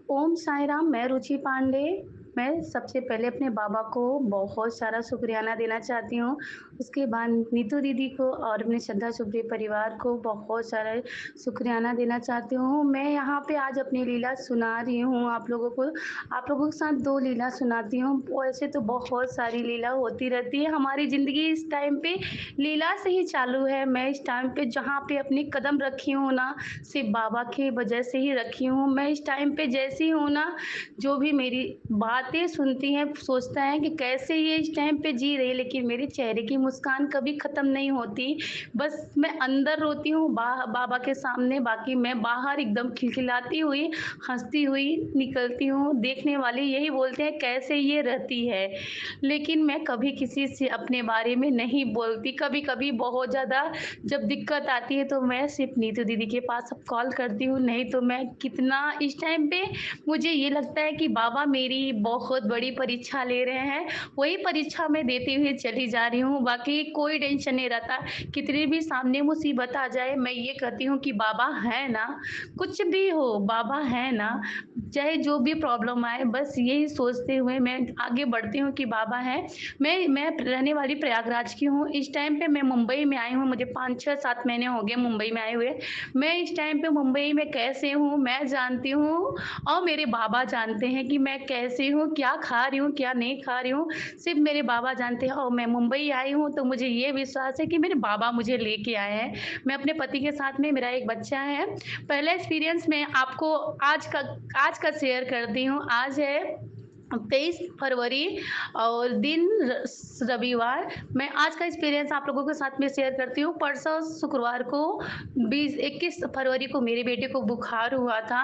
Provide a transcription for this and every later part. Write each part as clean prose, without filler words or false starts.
ओम साई राम, मैं रुचि पांडे। मैं सबसे पहले अपने बाबा को बहुत सारा शुक्रियाना देना चाहती हूँ। उसके बाद नीतू दीदी को और अपने श्रद्धा सुप्रिय परिवार को बहुत सारा शुक्रियाना देना चाहती हूँ। मैं यहाँ पे आज अपनी लीला सुना रही हूँ आप लोगों को। आप लोगों के साथ 2 लीला सुनाती हूँ। वैसे तो बहुत सारी लीला होती रहती है। हमारी ज़िंदगी इस टाइम पे लीला से ही चालू है। मैं इस टाइम पे जहाँ पे अपनी कदम रखी हूँ ना, सिर्फ़ बाबा की वजह से ही रखी हूँ। मैं इस टाइम पे जैसी हूँ ना, जो भी मेरी बातें सुनती हैं, सोचता है कि कैसे ये इस टाइम पे जी रही है, लेकिन मेरे चेहरे की मुस्कान कभी ख़त्म नहीं होती। बस मैं अंदर रोती हूँ बाबा के सामने, बाकी मैं बाहर एकदम खिलखिलाती हुई, हँसती हुई निकलती हूँ। देखने वाले यही बोलते हैं कैसे ये रहती है। लेकिन मैं कभी किसी से अपने बारे में नहीं बोलती। कभी-कभी बहुत ज़्यादा जब दिक्कत आती है तो मैं सिर्फ़ नीतू दीदी के पास अब कॉल करती हूँ, नहीं तो मैं कितना इस टाइम पे मुझे ये लगता है कि बाबा मेरी बहुत बड़ी परीक्षा ले रहे हैं, वही परीक्षा मैं देते हुए चली जा रही हूँ, बाकी कोई टेंशन नहीं रहता। कितनी भी सामने मुसीबत आ जाए, मैं ये कहती हूँ कि बाबा है ना, कुछ भी हो बाबा है ना, चाहे जो भी प्रॉब्लम आए बस यही सोचते हुए मैं आगे बढ़ती हूँ कि बाबा है। मैं रहने वाली प्रयागराज की हूँ। इस टाइम पे मैं मुंबई में आई हूँ, मुझे 5, 6, 7 महीने हो गए मुंबई में आए हुए। मैं इस टाइम पे मुंबई में कैसे हूँ, मैं जानती हूँ और मेरे बाबा जानते हैं कि मैं कैसी हूँ, क्या खा रही हूँ, क्या नहीं खा रही हूँ, सिर्फ़ मेरे बाबा जानते हैं और मैं मुंबई आई हूँ, तो मुझे ये विश्वास है कि मेरे बाबा मुझे लेके आए हैं। मैं अपने पति के साथ में मेरा एक बच्चा है। पहला एक्सपीरियंस मैं आपको आज का शेयर करती हूँ। आज है 23 फरवरी और दिन रविवार। मैं आज का एक्सपीरियंस आप लोगों के साथ में शेयर करती हूँ। परसों शुक्रवार को 21 फरवरी को मेरे बेटे को बुखार हुआ था,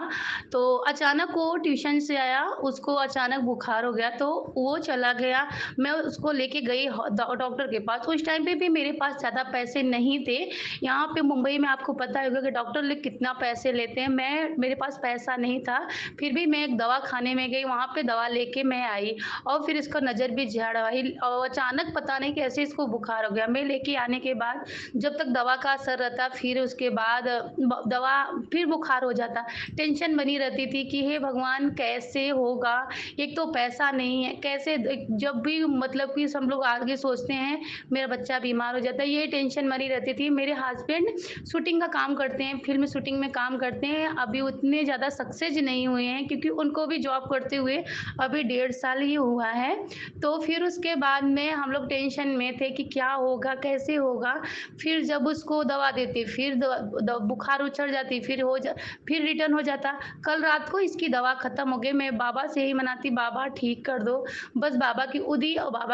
तो अचानक वो ट्यूशन से आया, उसको अचानक बुखार हो गया तो वो चला गया। मैं उसको लेके गई डॉक्टर के पास। उस टाइम पे भी मेरे पास ज़्यादा पैसे नहीं थे। यहाँ पे मुंबई में आपको पता होगा कि डॉक्टर लोग कितना पैसे लेते हैं। मेरे पास पैसा नहीं था, फिर भी मैं एक दवा खाने में गई, वहाँ पे दवा लेके मैं आई और फिर इसका नज़र भी झड़ आई और अचानक पता नहीं कैसे इसको बुखार हो गया। मैं लेके आने के बाद जब तक दवा का असर रहता, फिर उसके बाद ब दवा फिर बुखार हो जाता। टेंशन बनी रहती थी कि हे भगवान कैसे होगा? एक तो पैसा नहीं है, कैसे जब भी मतलब कि हम लोग आगे सोचते हैं, मेरा बच्चा बीमार हो जाता है, ये टेंशन बनी रहती थी। मेरे हस्बैंड शूटिंग का काम करते हैं, फ़िल्म शूटिंग में काम करते हैं। अभी उतने ज़्यादा सक्सेस नहीं हुए हैं क्योंकि उनको भी जॉब करते हुए अभी 1.5 साल ही हुआ है। तो फिर उसके बाद में हम लोग टेंशन में थे कि क्या होगा, कैसे होगा? फिर जब उसको दवा देते, फिर द बुखार उछड़ जाती, फिर रिटर्न हो जाता। कल रात को इसकी दवा खत्म हो गई। मैं बाबा से यही मनाती, बाबा ठीक कर दो। बस बाबा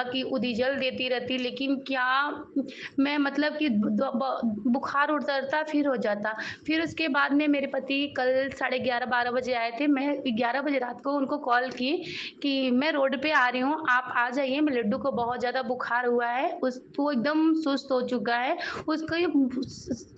की उदी जल देती रहती, लेकिन क्या मैं मतलब कि बुखार उतरता फिर हो जाता। फिर उसके बाद में मेरे पति कल साढ़े 11-12 बजे आए थे। मैं 11 बजे रात को उनको कॉल की कि मैं रोड पे आ रही हूँ, आप आ जाइए। मेरे लड्डू को बहुत ज़्यादा बुखार हुआ है, वो एकदम सुस्त हो चुका है, उसका ये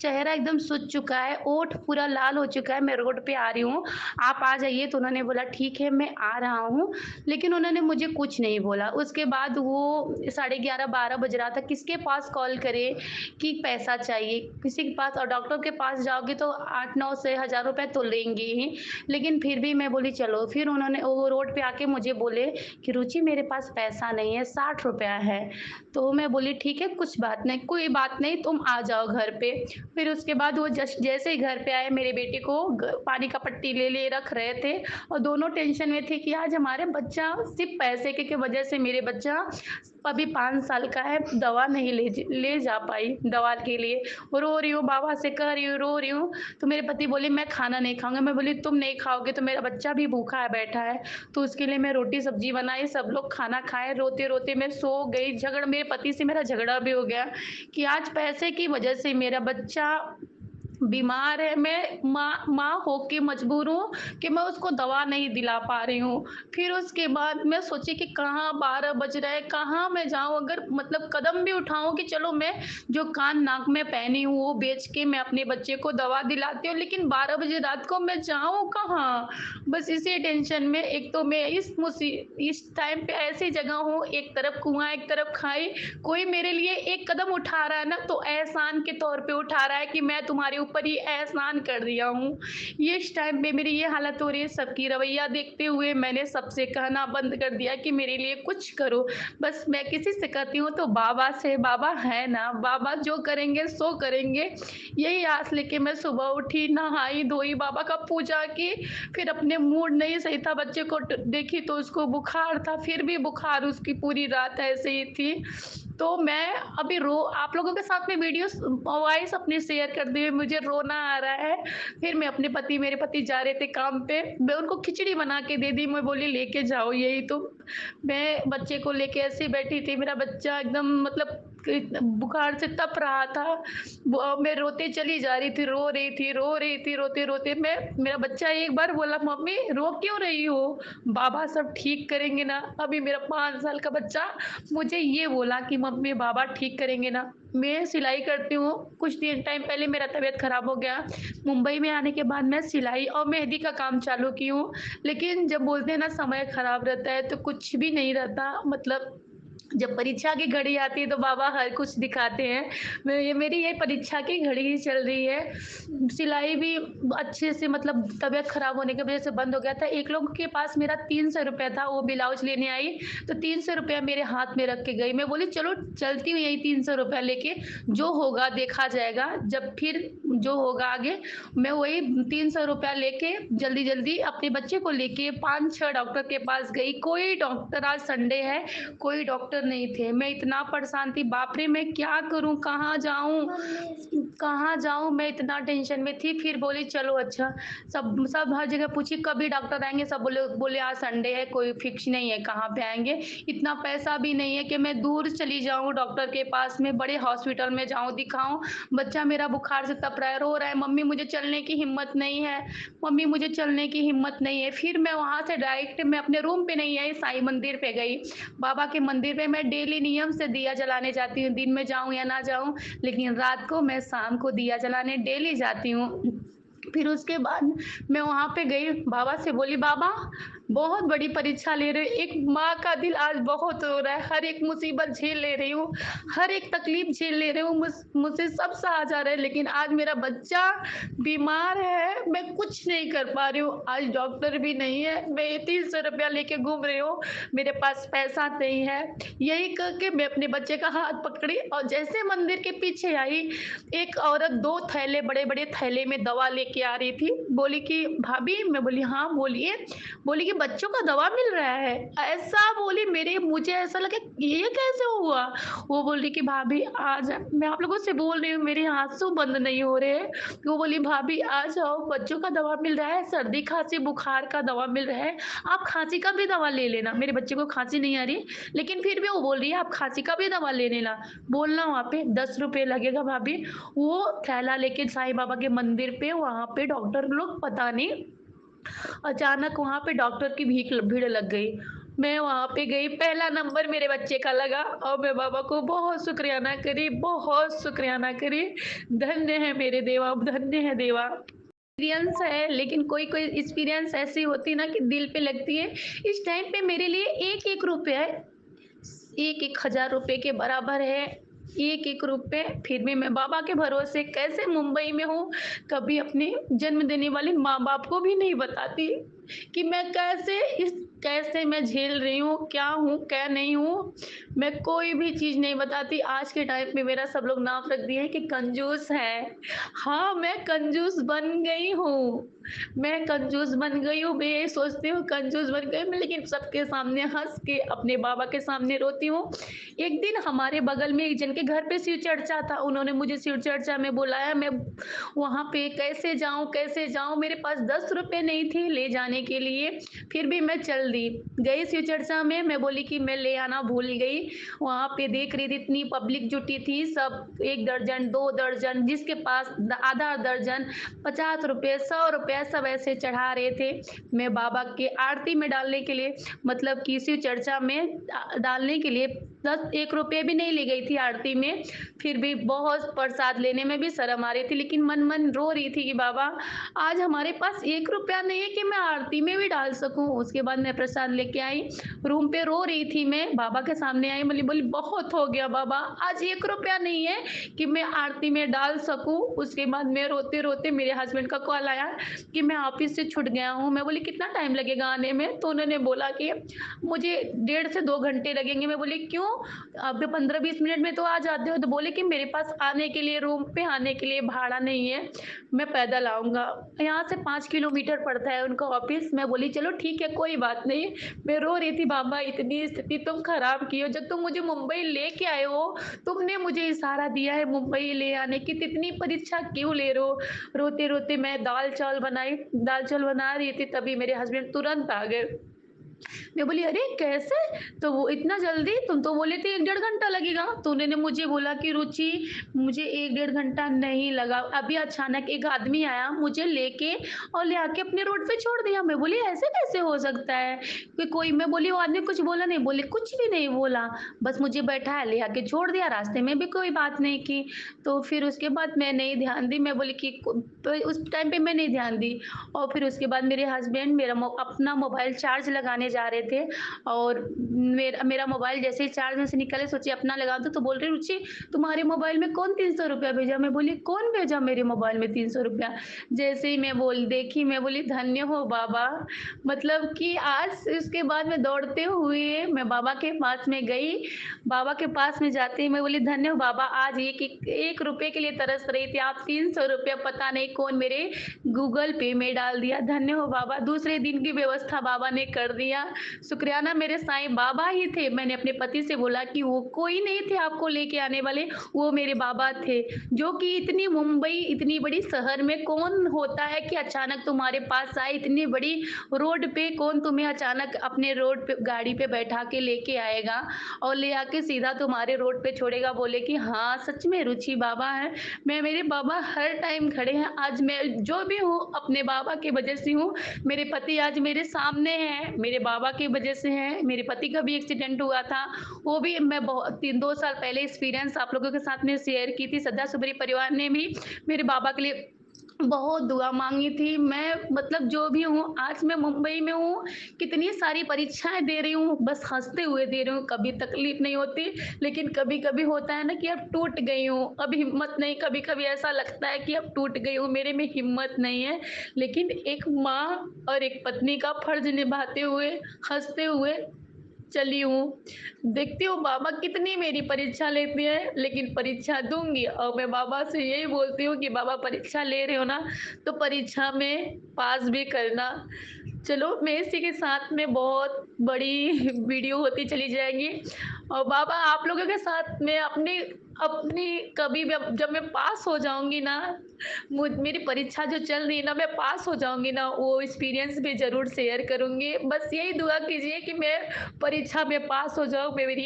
चेहरा एकदम सूज चुका है, ओठ पूरा लाल हो चुका है, मैं रोड पे आ रही हूँ, आप आ जाइए। तो उन्होंने बोला ठीक है मैं आ रहा हूँ, लेकिन उन्होंने मुझे कुछ नहीं बोला। उसके बाद वो साढ़े 11-12 बज रहा था, किसके पास कॉल करे कि पैसा चाहिए, किसी के पास, और डॉक्टर के पास जाओगे तो 8-9 से हज़ार रुपए तो लेंगे ही। लेकिन फिर भी मैं बोली चलो, फिर वो रोड पे आके मुझे बोले कि रुचि मेरे पास पैसा नहीं है, 60 रुपया है। तो मैं बोली ठीक है, कुछ बात नहीं, कोई बात नहीं, तुम आ जाओ घर पे। फिर उसके बाद वो जस्ट जैसे ही घर पे आए, मेरे बेटे को पानी का पट्टी ले रख रहे थे और दोनों टेंशन में थे कि आज हमारे बच्चा सिर्फ पैसे की वजह से, मेरे बच्चा अभी 5 साल का है, दवा नहीं ले जा पाई दवा के लिए। रो रही हूँ, बाबा से कह रही हूँ, रो रही हूँ। तो मेरे पति बोले मैं खाना नहीं खाऊँगा। मैं बोली तुम नहीं खाओगे तो मेरा बच्चा भी भूखा है बैठा है। तो उसके लिए मैं रोटी सब्जी बनाई, सब लोग खाना खाए। रोते-रोते मैं सो गई। मेरे पति से मेरा झगड़ा भी हो गया कि आज पैसे की वजह से मेरा बच्चा बीमार है, मैं माँ होके मजबूर हूँ कि मैं उसको दवा नहीं दिला पा रही हूँ। फिर उसके बाद मैं सोची कि कहाँ 12 बज रहा है, कहाँ मैं जाऊँ, अगर मतलब कदम भी उठाऊँ कि चलो मैं जो कान नाक में पहनी हूँ वो बेच के मैं अपने बच्चे को दवा दिलाती हूँ, लेकिन 12 बजे रात को मैं जाऊँ कहाँ? बस इसी टेंशन में, एक तो मैं इस टाइम पे ऐसी जगह हूँ, एक तरफ कुआँ, एक तरफ खाई, कोई मेरे लिए एक कदम उठा रहा है ना तो एहसान के तौर पे उठा रहा है कि मैं तुम्हारे ऊपर ऊपर ही एहसान कर दिया हूँ। ये इस टाइम पे मेरी ये हालत हो रही है, सबकी रवैया देखते हुए मैंने सबसे कहना बंद कर दिया कि मेरे लिए कुछ करो। बस मैं किसी से कहती हूँ तो बाबा से, बाबा है ना, बाबा जो करेंगे सो करेंगे। यही आस लेके मैं सुबह उठी, नहाई धोई, बाबा का पूजा की, फिर अपने मूड नहीं सही था, बच्चे को देखी तो उसको बुखार था, फिर भी बुखार उसकी पूरी रात ऐसे ही थी। तो मैं अभी रो आप लोगों के साथ में वीडियोस वॉइस अपनी शेयर कर दी, मुझे रोना आ रहा है। फिर मैं अपने पति मेरे पति जा रहे थे काम पे, मैं उनको खिचड़ी बना के दे दी, मैं बोली लेके जाओ यही तो। मैं बच्चे को लेके ऐसे ही बैठी थी, मेरा बच्चा एकदम मतलब बुखार से तप रहा था। मैं रोते चली जा रही थी, रो रही थी, रो रही थी, रोते-रोते मैं मेरा बच्चा एक बार बोला, "मम्मी रो क्यों रही हो? बाबा सब ठीक करेंगे ना?" अभी मेरा 5 साल का बच्चा मुझे ये बोला कि मम्मी बाबा ठीक करेंगे ना। मैं सिलाई करती हूँ, कुछ दिन टाइम पहले मेरा तबीयत खराब हो गया। मुंबई में आने के बाद मैं सिलाई और मेहंदी का काम चालू की हूँ। लेकिन जब बोलते हैं ना समय खराब रहता है तो कुछ भी नहीं रहता, मतलब जब परीक्षा की घड़ी आती है तो बाबा हर कुछ दिखाते हैं। मेरी ये परीक्षा की घड़ी ही चल रही है। सिलाई भी अच्छे से मतलब तबीयत खराब होने की वज़ह से बंद हो गया था। एक लोग के पास मेरा 300 रुपया था, वो ब्लाउज़ लेने आई, तो 300 रुपया मेरे हाथ में रख के गई। मैं बोली चलो चलती हूँ यही 300 रुपया लेके, जो होगा देखा जाएगा। जब फिर जो होगा आगे, मैं वही 300 रुपया लेके जल्दी-जल्दी अपने बच्चे को लेके 5-6 डॉक्टर के पास गई। कोई डॉक्टर, आज संडे है, कोई डॉक्टर नहीं थे। मैं इतना परेशान थी, बाप रे! मैं क्या करूँ, कहाँ जाऊँ? कहाँ जाऊँ? मैं इतना टेंशन में थी। फिर बोली चलो अच्छा, सब सब हर जगह पूछी कभी डॉक्टर आएँगे, सब बोले बोले आज संडे है, कोई फिक्स नहीं है कहाँ पे आएँगे। इतना पैसा भी नहीं है कि मैं दूर चली जाऊँ डॉक्टर के पास में, बड़े हॉस्पिटल में जाऊँ, दिखाऊँ। बच्चा मेरा बुखार से तप रहा है, रो रहा है, मम्मी मुझे चलने की हिम्मत नहीं है, मम्मी मुझे चलने की हिम्मत नहीं है। फिर मैं वहाँ से डायरेक्ट मैं अपने रूम पे नहीं आई, साईं मंदिर पे गई। बाबा के मंदिर पे मैं डेली नियम से दिया जलाने जाती हूँ, दिन में जाऊँ या ना जाऊँ, लेकिन रात को मैं शाम को दिया जलाने डेली जाती हूँ। फिर उसके बाद मैं वहाँ पे गई, बाबा से बोली, "बाबा, बहुत बड़ी परीक्षा ले रहे हो, एक माँ का दिल आज बहुत रो रहा है, हर एक मुसीबत झेल ले रही हूँ, हर एक तकलीफ झेल ले रही हूँ, मुझसे सब सहा जा रहा है, लेकिन आज मेरा बच्चा बीमार है, मैं कुछ नहीं कर पा रही हूँ, आज डॉक्टर भी नहीं है, मैं ये 300 रुपया लेके घूम रही हूँ, मेरे पास पैसा नहीं है।" यही कह के मैं अपने बच्चे का हाथ पकड़ी और जैसे मंदिर के पीछे आई, एक औरत 2 थैले बड़े-बड़े थैले में दवा लेके आ रही थी। बोली कि भाभी, मैं बोली हाँ बोलिए। बोली कि बच्चों का दवा मिल रहा है। ऐसा बोली, मेरे मुझे ऐसा लगा ये कैसे हुआ? वो बोली कि भाभी आ जा, मैं आप लोगों से बोल रही हूँ मेरे आँसू बंद नहीं हो रहे हैं। वो बोली भाभी आ जाओ, बच्चों का दवा मिल रहा है, सर्दी खाँसी बुखार का दवा मिल रहा है, आप खाँसी का भी दवा ले लेना। मेरे बच्चे को खाँसी नहीं आ रही, लेकिन फिर भी वो बोल रही है आप खाँसी का भी दवा ले लेना। बोलना वहाँ पे 10 रुपए लगेगा भाभी। वो थैला लेके साईं बाबा के मंदिर पे, वहाँ पे डॉक्टर लोग पता नहीं, अचानक वहाँ पे डॉक्टर की भीड़ लग गई। मैं वहाँ पे गई, पहला नंबर मेरे बच्चे का लगा और मैं बाबा को बहुत शुक्रियाना करी, बहुत शुक्रियाना करी। धन्य है मेरे देवा, धन्य है देवा। एक्सपीरियंस है, लेकिन कोई-कोई एक्सपीरियंस ऐसी होती है ना कि दिल पे लगती है। इस टाइम पे मेरे लिए एक-एक रुपया 1-1 हज़ार रुपए के बराबर है। एक-एक रुपए, फिर भी मैं बाबा के भरोसे कैसे मुंबई में हूँ, कभी अपने जन्म देने वाले माँ-बाप को भी नहीं बताती कि मैं कैसे मैं झेल रही हूँ, क्या हूँ, क्या नहीं हूँ। मैं कोई भी चीज़ नहीं बताती। आज के टाइम पे मेरा सब लोग नाम रख दिए हैं कि कंजूस है। हाँ, मैं कंजूस बन गई हूँ। मैं कंजूस बन गई हूँ, मैं ये सोचती हूँ कंजूस बन गई मैं, लेकिन सबके सामने हँस के अपने बाबा के सामने रोती हूँ। एक दिन हमारे बगल में एक जन के घर पे शिव चर्चा था, उन्होंने मुझे शिव चर्चा में बुलाया, मैं वहाँ पे कैसे जाऊँ? मेरे पास 10 रुपए नहीं थे ले जाने के लिए, फिर भी मैं चल दी। गई शिव चर्चा में, मैं बोली कि मैं ले आना भूल गई। वहाँ पे देख रही थी इतनी पब्लिक जुटी थी, सब 1 दर्जन, 2 दर्जन, जिसके पास आधा दर्जन, 50 रुपए, 100 रुपए सब ऐसे चढ़ा रहे थे। मैं बाबा के आरती में डालने के लिए, मतलब कि शिव चर्चा में डालने के लिए 10 ₹1 भी नहीं ले गई थी आरती में, फिर भी बहुत प्रसाद लेने में भी शर्म आ रही थी, लेकिन मन-मन रो रही थी कि बाबा आज हमारे पास ₹1 नहीं है कि मैं आरती में भी डाल सकूँ। उसके बाद मैं प्रसाद लेके आई, रूम पे रो रही थी मैं, बाबा के सामने आई, बोली बहुत हो गया बाबा, आज ₹1 नहीं है कि मैं आरती में डाल सकूँ। उसके बाद मैं रोते-रोते मेरे हस्बैंड का कॉल आया कि मैं ऑफ़िस से छूट गया हूँ। मैं बोली कितना टाइम लगेगा आने में? तो उन्होंने बोला कि मुझे 1.5 से 2 घंटे लगेंगे। मैं बोली क्यों? अब 15-20 मिनट में तो आ जाते हो। तो बोले कि मेरे पास आने के लिए रूम पे आने के लिए भाड़ा नहीं है, मैं पैदल आऊँगा। यहाँ से 5 किलोमीटर पड़ता है उनका ऑफ़िस। मैं बोली चलो ठीक है कोई बात नहीं। मैं रो रही थी बाबा इतनी स्थिति तुम खराब की हो, जब तुम मुझे मुंबई लेके आए हो, तुमने मुझे इशारा दिया है मुंबई ले आने की, तो इतनी परीक्षा क्यों ले रहे हो? रोते-रोते मैं दाल-चावल बना रही थी तभी मेरे हस्बैंड तुरंत आ गए। मैं बोली अरे कैसे? तो वो इतना जल्दी? तुम तो बोले थे 1 डेढ़ घंटा लगेगा। तो उन्होंने मुझे बोला कि रुचि मुझे 1 डेढ़ घंटा नहीं लगा। अभी अचानक एक आदमी आया मुझे लेके और ले आके अपने रोड पे छोड़ दिया। मैं बोली ऐसे कैसे हो सकता है? कि कोई मैं बोली वो आदमी कुछ बोला नहीं? बोले कुछ भी नहीं बोला। बस मुझे बैठाया ले आके छोड़ दिया, रास्ते में भी कोई बात नहीं की। तो फिर उसके बाद मैं नहीं ध्यान दी। मैं बोली कि तो उस टाइम पे मैं नहीं ध्यान दी और फिर उसके बाद मेरे हस्बैंड अपना मोबाइल चार्ज लगाने जा रहे थे और मेरा मेरा मोबाइल जैसे ही चार्ज में से निकाले सोचे अपना लगा दूँ तो बोल रहे रुचि तुम्हारे मोबाइल में कौन 300 रुपया भेजा? मैं बोली कौन भेजा मेरे मोबाइल में 300 रुपया? जैसे ही मैं देखी मैं बोली धन्य हो बाबा। मतलब कि आज उसके बाद मैं दौड़ते हुए मैं बाबा के पास में गई। बाबा के पास में जाते ही मैं बोली धन्य हो बाबा, आज एक रुपए के लिए तरस रही थी, आप 300 रुपया पता नहीं कौन मेरे गूगल पे में डाल दिया। धन्य हो बाबा, दूसरे दिन की व्यवस्था बाबा ने कर दिया। शुक्राना मेरे साईं बाबा ही थे। मैंने अपने पति से बोला कि वो कोई नहीं थे आपको लेके आने वाले, वो मेरे बाबा थे, जो कि इतनी मुंबई इतनी बड़ी शहर में कौन होता है कि अचानक तुम्हारे पास आए, इतनी बड़ी रोड पे कौन तुम्हें अचानक अपने रोड पे गाड़ी पे बैठा के लेके आएगा और ले आके सीधा तुम्हारे रोड पे छोड़ेगा। बोले कि हाँ, सच में रुचि बाबा हैं। मेरे बाबा हर टाइम खड़े हैं। आज मैं जो भी हूँ अपने बाबा की वजह से हूँ। मेरे पति आज मेरे सामने हैं, मेरे बाबा की वजह से हैं। मेरे पति का भी एक्सीडेंट हुआ था, वो भी मैं बहुत 3-2 साल पहले एक्सपीरियंस आप लोगों के साथ में शेयर की थी। श्रद्धा सुब्री परिवार ने भी मेरे बाबा के लिए बहुत दुआ माँगी थी। मैं मतलब जो भी हूँ, आज मैं मुंबई में हूँ, कितनी सारी परीक्षाएँ दे रही हूँ, बस हँसते हुए दे रही हूँ, कभी तकलीफ़ नहीं होती, लेकिन कभी-कभी होता है ना कि अब टूट गई हूँ, अब हिम्मत नहीं, कभी-कभी ऐसा लगता है कि अब टूट गई हूँ, मेरे में हिम्मत नहीं है। लेकिन एक माँ और एक पत्नी का फ़र्ज़ निभाते हुए, हँसते हुए चली हूँ। देखती हूँ बाबा कितनी मेरी परीक्षा लेते हैं, लेकिन परीक्षा दूँगी और मैं बाबा से यही बोलती हूँ कि बाबा परीक्षा ले रहे हो ना, तो परीक्षा में पास भी करना। चलो मैं इसी के साथ में बहुत बड़ी वीडियो होती चली जाएगी और बाबा आप लोगों के साथ में अपनी अपनी कभी भी जब मैं पास हो जाऊँगी ना, मेरी परीक्षा जो चल रही है ना, मैं पास हो जाऊँगी ना, वो एक्सपीरियंस भी ज़रूर शेयर करूँगी। बस यही दुआ कीजिए कि मैं परीक्षा में पास हो जाऊँ। मैं मेरी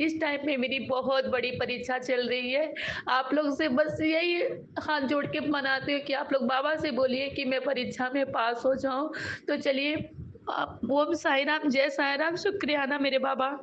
इस टाइम में मेरी बहुत बड़ी परीक्षा चल रही है। आप लोग से बस यही हाथ जोड़ के मनाती हूँ कि आप लोग बाबा से बोलिए कि मैं परीक्षा में पास हो जाऊँ। तो चलिए आप ओम साई राम, जय साई राम, शुक्रियाना मेरे बाबा।